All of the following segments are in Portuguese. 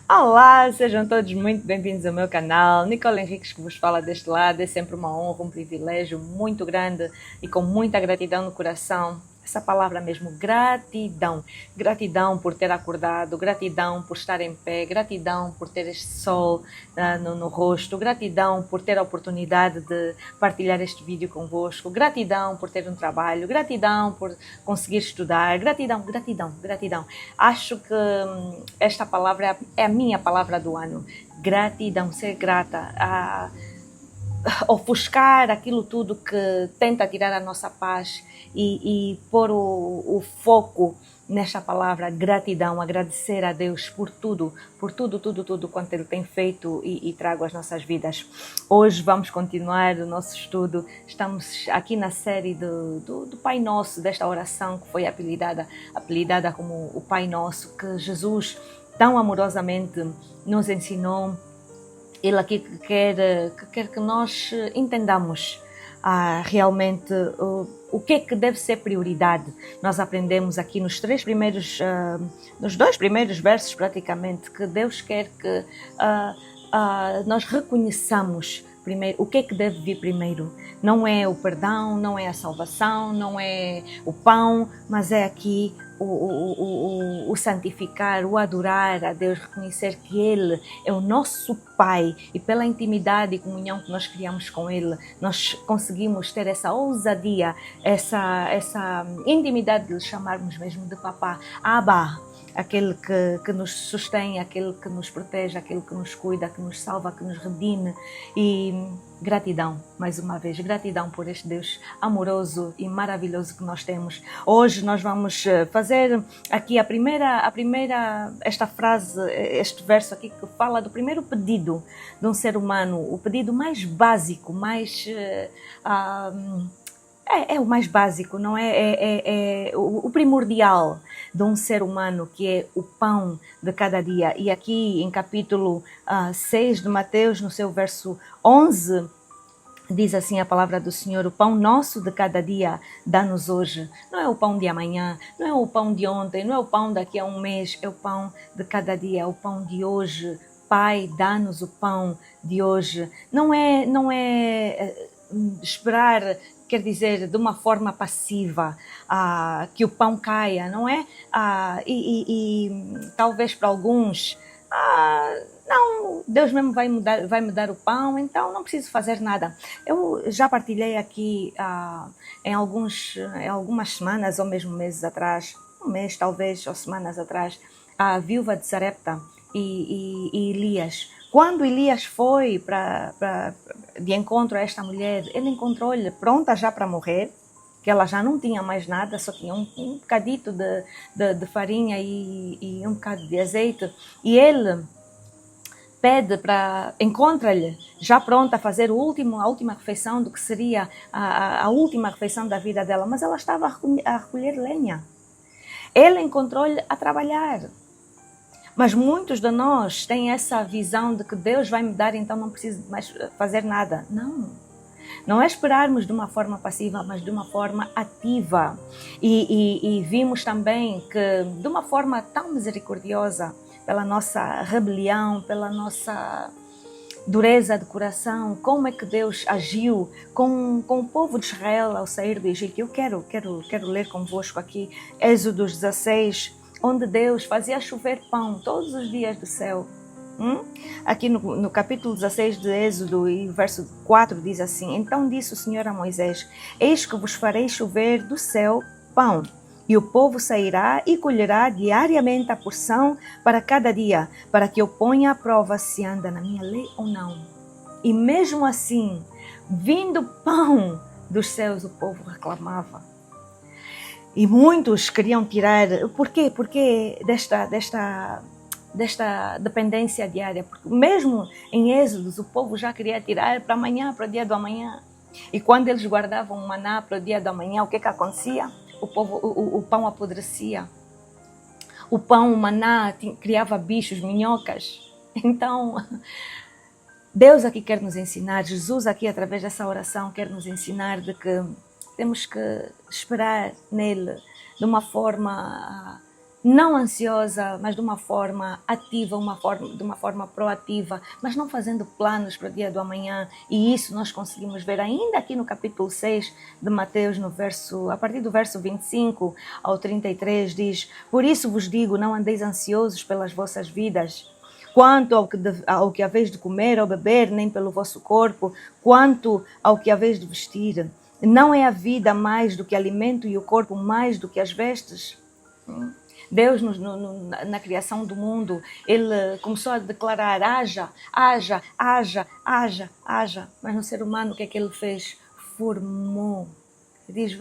Olá, sejam todos muito bem-vindos ao meu canal. Nicole Henriques que vos fala deste lado. É sempre uma honra, um privilégio muito grande e com muita gratidão no coração. Essa palavra mesmo, gratidão. Gratidão por ter acordado, gratidão por estar em pé, gratidão por ter este sol no rosto, gratidão por ter a oportunidade de partilhar este vídeo convosco, gratidão por ter um trabalho, gratidão por conseguir estudar, gratidão, gratidão, gratidão. Acho que esta palavra é a minha palavra do ano. Gratidão, ser grata, ofuscar aquilo tudo que tenta tirar a nossa paz e pôr o foco nesta palavra gratidão, agradecer a Deus por tudo quanto Ele tem feito e trago às nossas vidas. Hoje vamos continuar o nosso estudo. Estamos aqui na série do Pai Nosso, desta oração que foi apelidada como o Pai Nosso, que Jesus tão amorosamente nos ensinou. Ele aqui quer que nós entendamos realmente o que é que deve ser prioridade. Nós aprendemos aqui nos nos 2 primeiros versos praticamente, que Deus quer que nós reconheçamos primeiro o que é que deve vir primeiro. Não é o perdão, não é a salvação, não é o pão, mas é aqui o santificar, o adorar a Deus, reconhecer que Ele é o nosso Pai e pela intimidade e comunhão que nós criamos com Ele, nós conseguimos ter essa ousadia, essa intimidade de lhe chamarmos mesmo de Papá, Abba, aquele que nos sustém, aquele que nos protege, aquele que nos cuida, que nos salva, que nos redime. E gratidão, mais uma vez, gratidão por este Deus amoroso e maravilhoso que nós temos. Hoje nós vamos fazer aqui esta frase, este verso aqui que fala do primeiro pedido de um ser humano, o pedido mais básico, é o mais básico, não é? É o primordial de um ser humano, que é o pão de cada dia. E aqui em capítulo 6 de Mateus, no seu verso 11, diz assim a palavra do Senhor: o pão nosso de cada dia dá-nos hoje. Não é o pão de amanhã, não é o pão de ontem, não é o pão daqui a um mês, é o pão de cada dia, o pão de hoje. Pai, dá-nos o pão de hoje. Não é esperar, quer dizer, de uma forma passiva, que o pão caia, não é? Talvez para alguns, não, Deus mesmo vai me dar o pão, então não preciso fazer nada. Eu já partilhei aqui em algumas semanas ou mesmo meses atrás, um mês talvez, ou semanas atrás, a viúva de Sarepta e Elias. Quando Elias foi de encontro a esta mulher, ele encontrou-lhe pronta já para morrer, que ela já não tinha mais nada, só tinha um bocadito de farinha e um bocado de azeite. E ele encontra-lhe já pronta a fazer a última refeição do que seria a última refeição da vida dela, mas ela estava a recolher lenha. Ele encontrou-lhe a trabalhar. Mas muitos de nós têm essa visão de que Deus vai me dar, então não preciso mais fazer nada. Não é esperarmos de uma forma passiva, mas de uma forma ativa. E vimos também que, de uma forma tão misericordiosa, pela nossa rebelião, pela nossa dureza de coração, como é que Deus agiu com o povo de Israel ao sair do Egito. Eu quero ler convosco aqui Êxodo 16, onde Deus fazia chover pão todos os dias do céu. Aqui no capítulo 16 de Êxodo, e verso 4, diz assim: então disse o Senhor a Moisés: eis que vos farei chover do céu pão, e o povo sairá e colherá diariamente a porção para cada dia, para que eu ponha à prova se anda na minha lei ou não. E mesmo assim, vindo pão dos céus, o povo reclamava. E muitos queriam tirar. Por quê? Porque desta dependência diária. Porque mesmo em Êxodos, o povo já queria tirar para amanhã, para o dia do amanhã. E quando eles guardavam o maná para o dia do amanhã, o que acontecia? O pão apodrecia. O pão, o maná, criava bichos, minhocas. Então, Deus aqui quer nos ensinar, Jesus aqui através dessa oração quer nos ensinar de que temos que esperar nele de uma forma não ansiosa, mas de uma forma ativa, de uma forma proativa, mas não fazendo planos para o dia do amanhã. E isso nós conseguimos ver ainda aqui no capítulo 6 de Mateus, a partir do verso 25 ao 33, diz: Por isso vos digo, não andeis ansiosos pelas vossas vidas, quanto ao que haveis de comer ou beber, nem pelo vosso corpo, quanto ao que haveis de vestir. Não é a vida mais do que alimento e o corpo mais do que as vestes? Deus, na criação do mundo, Ele começou a declarar: haja, haja, haja, haja, haja. Mas no ser humano, o que é que Ele fez? Formou. Ele diz: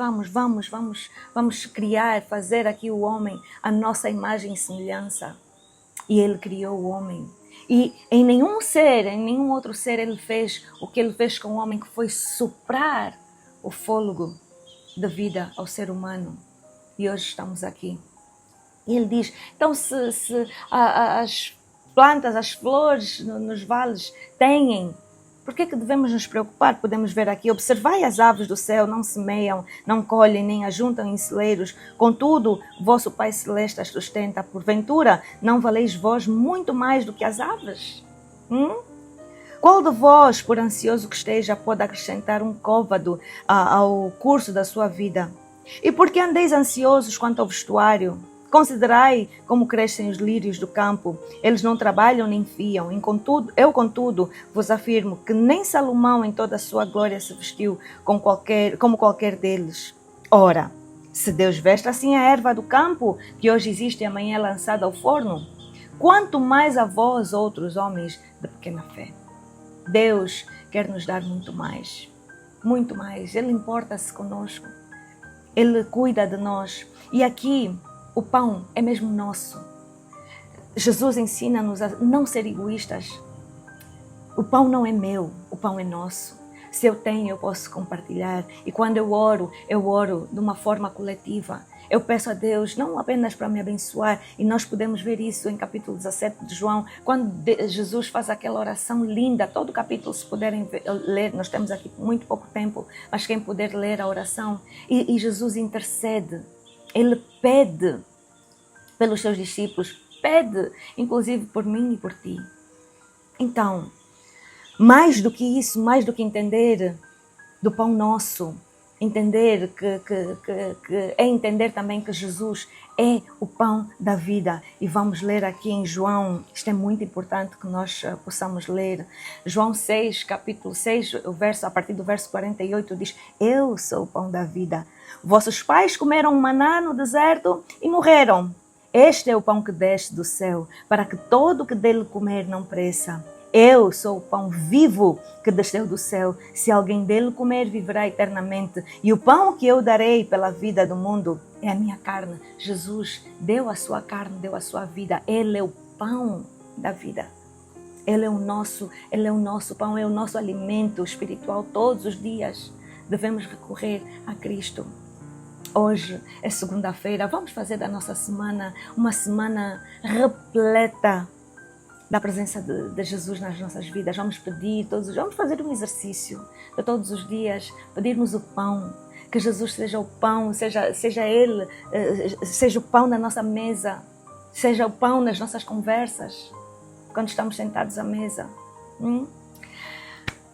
vamos criar, fazer aqui o homem a nossa imagem e semelhança. E Ele criou o homem. E em nenhum outro ser Ele fez o que Ele fez com o homem, que foi soprar o fôlego da vida ao ser humano. E hoje estamos aqui. E ele diz: então se as plantas, as flores nos vales têm, por que devemos nos preocupar? Podemos ver aqui: observai as aves do céu, não semeiam, não colhem, nem ajuntam em celeiros, contudo, vosso Pai Celeste as sustenta. Porventura, não valeis vós muito mais do que as aves? Qual de vós, por ansioso que esteja, pode acrescentar um côvado ao curso da sua vida? E por que andeis ansiosos quanto ao vestuário? Considerai como crescem os lírios do campo. Eles não trabalham nem fiam. Eu, contudo, vos afirmo que nem Salomão em toda a sua glória se vestiu como qualquer deles. Ora, se Deus veste assim a erva do campo, que hoje existe e amanhã é lançada ao forno, quanto mais a vós, outros homens de pequena fé. Deus quer nos dar muito mais. Muito mais. Ele importa-se conosco. Ele cuida de nós. E aqui, o pão é mesmo nosso. Jesus ensina-nos a não ser egoístas. O pão não é meu, o pão é nosso. Se eu tenho, eu posso compartilhar. E quando eu oro de uma forma coletiva. Eu peço a Deus não apenas para me abençoar, e nós podemos ver isso em capítulo 17 de João, quando Jesus faz aquela oração linda. Todo o capítulo, se puderem ler, nós temos aqui muito pouco tempo, mas quem puder ler a oração, e Jesus intercede. Ele pede pelos seus discípulos, pede inclusive por mim e por ti. Então, mais do que isso, mais do que entender do pão nosso, entender que é entender também que Jesus é o pão da vida. E vamos ler aqui em João, isto é muito importante que nós possamos ler. João 6, capítulo 6, a partir do verso 48 diz: Eu sou o pão da vida. Vossos pais comeram maná no deserto e morreram. Este é o pão que desce do céu, para que todo o que dele comer não pereça. Eu sou o pão vivo que desceu do céu. Se alguém dele comer, viverá eternamente. E o pão que eu darei pela vida do mundo é a minha carne. Jesus deu a sua carne, deu a sua vida. Ele é o pão da vida. Ele é o nosso pão, é o nosso alimento espiritual. Todos os dias devemos recorrer a Cristo. Hoje é segunda-feira. Vamos fazer da nossa semana uma semana repleta da presença de Jesus nas nossas vidas. Vamos fazer um exercício de todos os dias, pedirmos o pão, que Jesus seja o pão, seja Ele, seja o pão na nossa mesa, seja o pão nas nossas conversas, quando estamos sentados à mesa.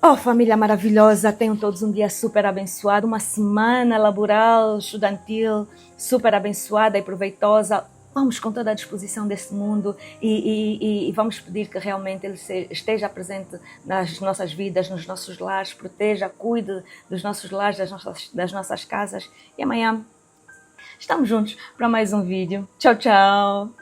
Oh, família maravilhosa, tenham todos um dia super abençoado, uma semana laboral, estudantil, super abençoada e proveitosa. Vamos com toda a disposição deste mundo e vamos pedir que realmente Ele esteja presente nas nossas vidas, nos nossos lares, proteja, cuide dos nossos lares, das nossas casas. E amanhã estamos juntos para mais um vídeo. Tchau, tchau!